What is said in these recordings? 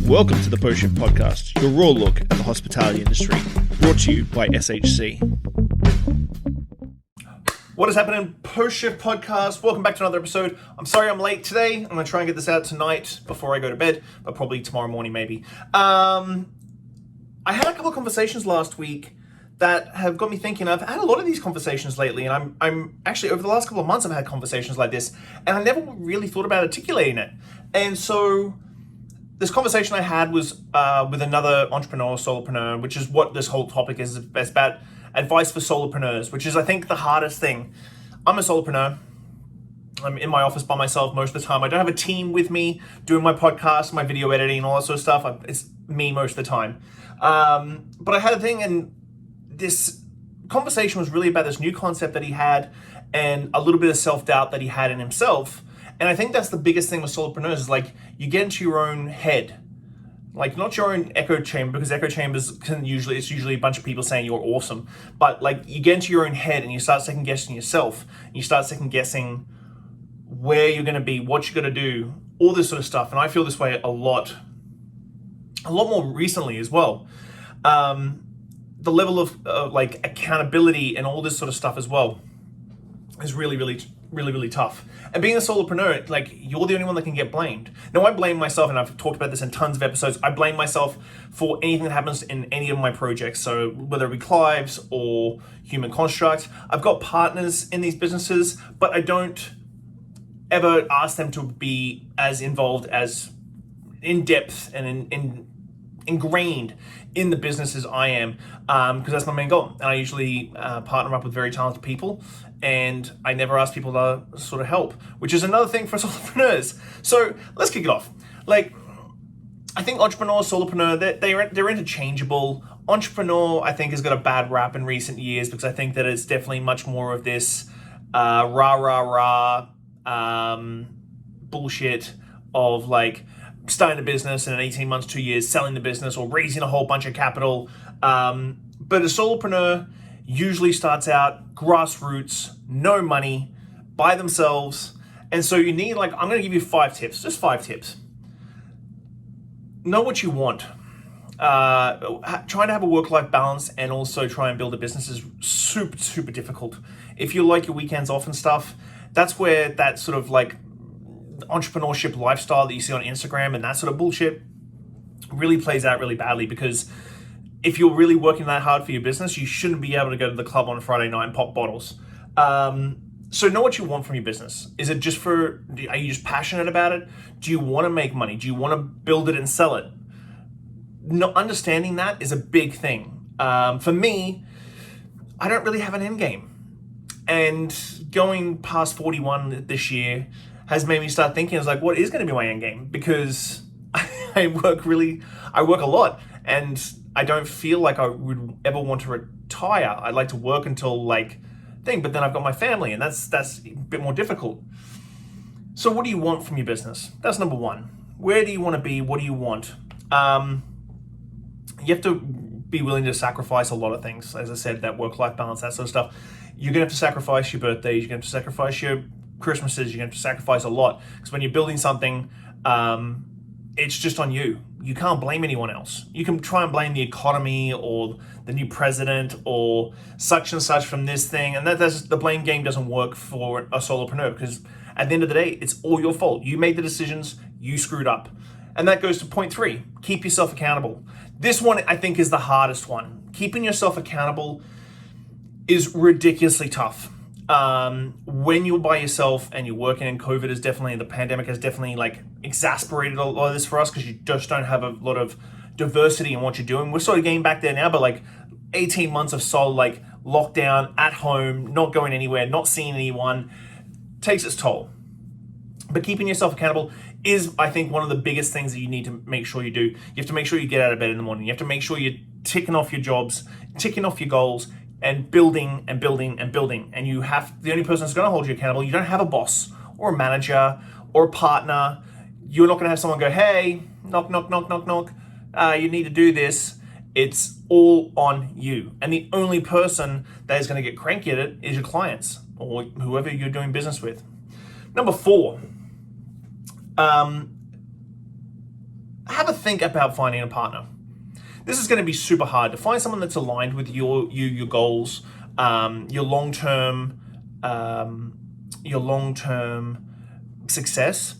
Welcome to the Post Shift Podcast, your raw look at the hospitality industry, brought to you by SHC. What is happening, Post Shift Podcast? Welcome back to another episode. I'm sorry I'm late today. I'm going to try and get this out tonight before I go to bed, but probably tomorrow morning maybe. I had a couple of conversations last week that have got me thinking. I've had a lot of these conversations lately, and I'm actually, over the last couple of months, I've had conversations like this, and I never really thought about articulating it. And so this conversation I had was with another entrepreneur, solopreneur, which is what this whole topic is. It's about advice for solopreneurs, which is, I think, the hardest thing. I'm a solopreneur. I'm in my office by myself most of the time. I don't have a team with me doing my podcast, my video editing, all that sort of stuff. It's me most of the time. But I had a thing, and this conversation was really about this new concept that he had and a little bit of self-doubt that he had in himself. And I think that's the biggest thing with solopreneurs is, like, you get into your own head, like, not your own echo chamber, because echo chambers it's usually a bunch of people saying you're awesome. But, like, you get into your own head and you start second guessing yourself, and you start second guessing where you're going to be, what you're going to do, all this sort of stuff. And I feel this way a lot more recently as well. The level of like accountability and all this sort of stuff as well is really tough. And being a solopreneur, like, you're the only one that can get blamed. Now, I blame myself, and I've talked about this in tons of episodes. I blame myself for anything that happens in any of my projects. So whether it be Clive's or Human Construct, I've got partners in these businesses, but I don't ever ask them to be as involved, as in depth and ingrained in the business as I am, because that's my main goal. And I usually partner up with very talented people, and I never ask people to sort of help, which is another thing for solopreneurs. So let's kick it off. Like, I think entrepreneur, solopreneur, they're interchangeable. Entrepreneur, I think, has got a bad rap in recent years because I think that it's definitely much more of this bullshit of, like, starting a business and in 18 months, 2 years, selling the business or raising a whole bunch of capital. But a solopreneur usually starts out grassroots, no money, by themselves. And so you need, like, I'm going to give you 5 tips, just 5 tips. Know what you want. Trying to have a work-life balance and also try and build a business is super difficult. If you like your weekends off and stuff, that's where that sort of, like, entrepreneurship lifestyle that you see on Instagram and that sort of bullshit really plays out really badly, because if you're really working that hard for your business, you shouldn't be able to go to the club on a Friday night and pop bottles. So know what you want from your business. Is it just are you just passionate about it? Do you want to make money? Do you want to build it and sell it? No, understanding that is a big thing. For me, I don't really have an end game. And going past 41 this year has made me start thinking, I was like, what is going to be my end game? Because I work a lot, and I don't feel like I would ever want to retire. I'd like to work until, like, but then I've got my family, and that's a bit more difficult. So what do you want from your business? That's number one. Where do you want to be? What do you want? You have to be willing to sacrifice a lot of things. As I said, that work-life balance, that sort of stuff. You're going to have to sacrifice your birthdays. You're going to have to sacrifice your Christmases. You're going to have to sacrifice a lot, because when you're building something, it's just on you. You can't blame anyone else. You can try and blame the economy or the new president or such and such from this thing, and that's the blame game doesn't work for a solopreneur, because at the end of the day, it's all your fault. You made the decisions, you screwed up. And that goes to point 3, keep yourself accountable. This one, I think, is the hardest one. Keeping yourself accountable is ridiculously tough. When you're by yourself and you're working, and the pandemic has definitely, like, exasperated a lot of this for us, because you just don't have a lot of diversity in what you're doing. We're sort of getting back there now, but, like, 18 months of solid, like, lockdown, at home, not going anywhere, not seeing anyone, takes its toll. But keeping yourself accountable is, I think, one of the biggest things that you need to make sure you do. You have to make sure you get out of bed in the morning. You have to make sure you're ticking off your jobs, ticking off your goals, and building and building and building. And the only person that's going to hold you accountable, you don't have a boss or a manager or a partner. You're not going to have someone go, hey, knock, knock, knock, knock, knock. You need to do this. It's all on you. And the only person that is going to get cranky at it is your clients or whoever you're doing business with. Number 4, have a think about finding a partner. This is going to be super hard to find someone that's aligned with your goals, your long-term success.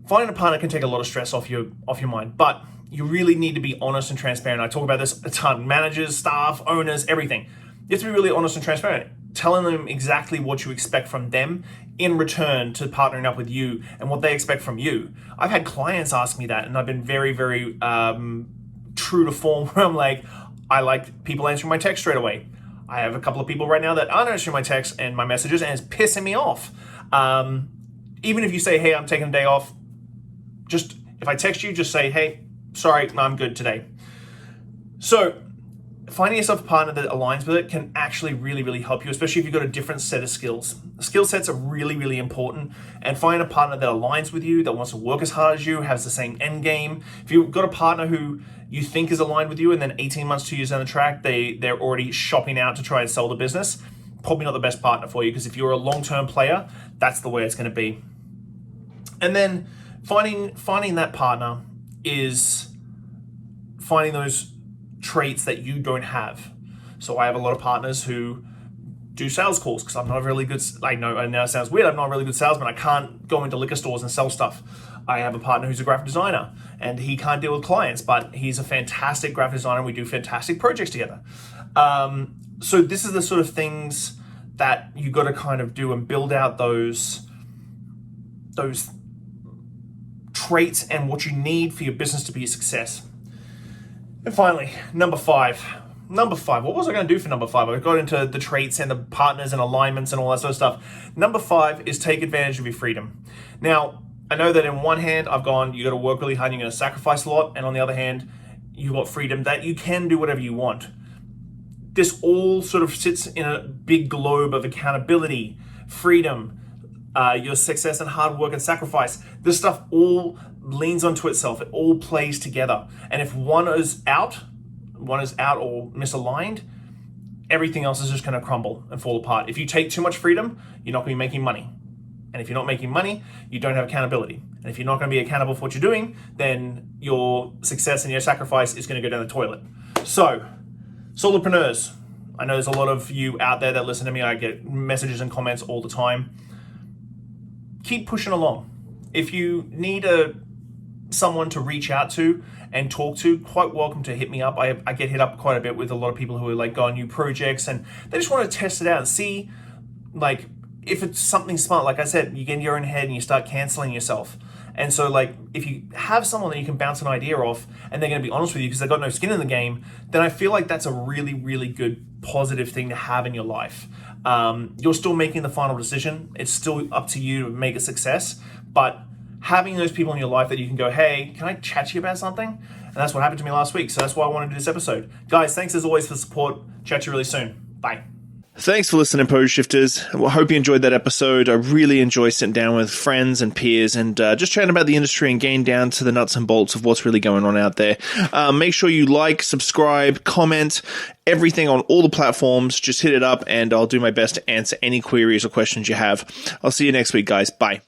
Finding a partner can take a lot of stress off your mind, but you really need to be honest and transparent. I talk about this a ton. Managers, staff, owners, everything. You have to be really honest and transparent, telling them exactly what you expect from them in return to partnering up with you and what they expect from you. I've had clients ask me that, and I've been very, very true to form where I'm like, I like people answering my text straight away. I have a couple of people right now that aren't answering my texts and my messages, and it's pissing me off. Even if you say, hey, I'm taking a day off, just if I text you, just say, hey, sorry, no, I'm good today. So finding yourself a partner that aligns with it can actually really, really help you, especially if you've got a different set of skills. Skill sets are really, really important, and finding a partner that aligns with you, that wants to work as hard as you, has the same end game. If you've got a partner who you think is aligned with you, and then 18 months, 2 years down the track, they're already shopping out to try and sell the business, probably not the best partner for you, because if you're a long-term player, that's the way it's going to be. And then finding that partner is finding those traits that you don't have. So I have a lot of partners who do sales calls because I'm not a really good, I know it sounds weird, I'm not a really good salesman. I can't go into liquor stores and sell stuff. I have a partner who's a graphic designer and he can't deal with clients, but he's a fantastic graphic designer and we do fantastic projects together. So this is the sort of things that you got to kind of do and build out those traits and what you need for your business to be a success. And finally, number five. What was I going to do for number 5? I got into the traits and the partners and alignments and all that sort of stuff. Number 5 is take advantage of your freedom. Now, I know that in one hand, I've gone, you got to work really hard, you're going to sacrifice a lot. And on the other hand, you've got freedom that you can do whatever you want. This all sort of sits in a big globe of accountability, freedom, your success and hard work and sacrifice. This stuff all leans onto itself. It all plays together. And if one is out or misaligned, everything else is just going to crumble and fall apart. If you take too much freedom, you're not going to be making money. And if you're not making money, you don't have accountability. And if you're not going to be accountable for what you're doing, then your success and your sacrifice is going to go down the toilet. So, solopreneurs, I know there's a lot of you out there that listen to me. I get messages and comments all the time. Keep pushing along. If you need someone to reach out to and talk to, quite welcome to hit me up. I get hit up quite a bit with a lot of people who are like going new projects and they just want to test it out and see like if it's something smart. Like I said, you get in your own head and you start canceling yourself. And so like if you have someone that you can bounce an idea off and they're going to be honest with you because they've got no skin in the game, then I feel like that's a really, really good positive thing to have in your life. You're still making the final decision. It's still up to you to make a success, but having those people in your life that you can go, hey, can I chat to you about something? And that's what happened to me last week. So that's why I wanted to do this episode. Guys, thanks as always for the support. Chat to you really soon. Bye. Thanks for listening, Pose Shifters. I hope you enjoyed that episode. I really enjoy sitting down with friends and peers and just chatting about the industry and getting down to the nuts and bolts of what's really going on out there. Make sure you like, subscribe, comment, everything on all the platforms. Just hit it up and I'll do my best to answer any queries or questions you have. I'll see you next week, guys. Bye.